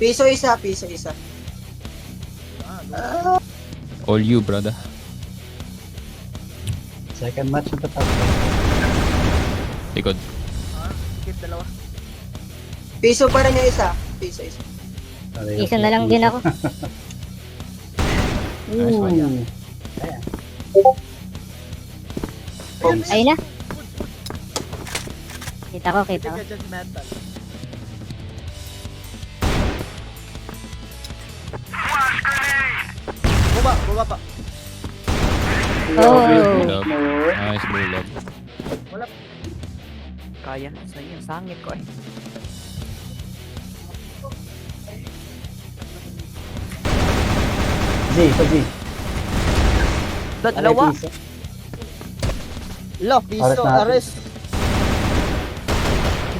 Piso isa, piso isa. All you, brother. Second match ito top. Likod. Skip dalawa. Piso pa rin yung isa. Piso isa. Isa na lang din ako. Nice one. Ayun na. Kita ko, kita ko. Judgmental. Baba pa. Oh. Blue love. Nice blue love. Kaya, sa iyo, sangit ko eh. G, sa G. Dalawa. Lock, piso, arrest.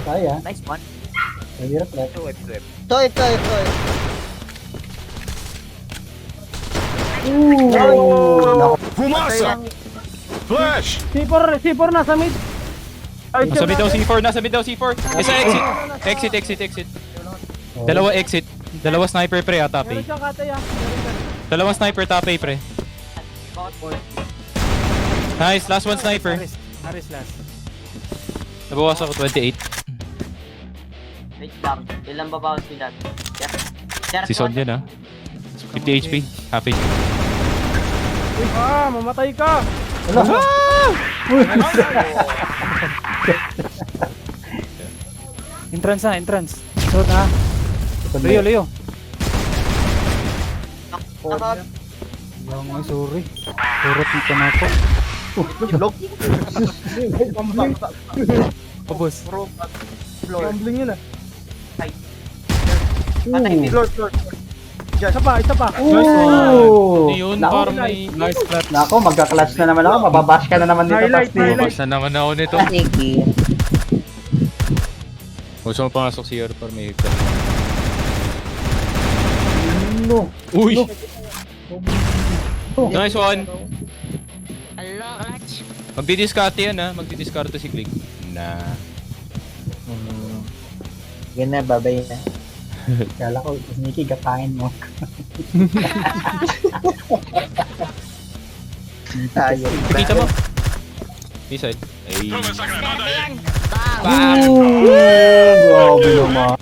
Kaya. Nice one. Mahirap na. Ito. Fumasa! Flash! C4 nasa mid. Nasa mid daw C4, nasa mid daw C4. Isa exit. Dalawa exit. Dalawa sniper pre ata Meron pay. siyang katay ah. Dalawang sniper tapay pre. Nice, last one sniper. Aris last. Nabawas ako 28. Wait lang, ilan ba bawas nila? Si Son yan ah. 50 HP, half HP. Uy, mamatay ka. Entrance. Short ha. Leo. Yung sorry. Turot dito na ako. Lock. Pabos. Gambling yun ah. Floor. Isa pa. Ano yun? Nako. Parang may nice flat. Nako, magka-clutch na naman ako. Mababash ka na naman dito. Highlight. Basta naman ako nito. Gusto mo pangasok si Yor para may flat. No. Uy! No. Nice one! Hello, clutch. Magdidiskarte yan ha. Magdidiskarte si Click. Nah. Yan na, babay na. Kala ko, Nicky, gapain mo. Tayo. Kita mo. B-side. Ay. Grabe naman.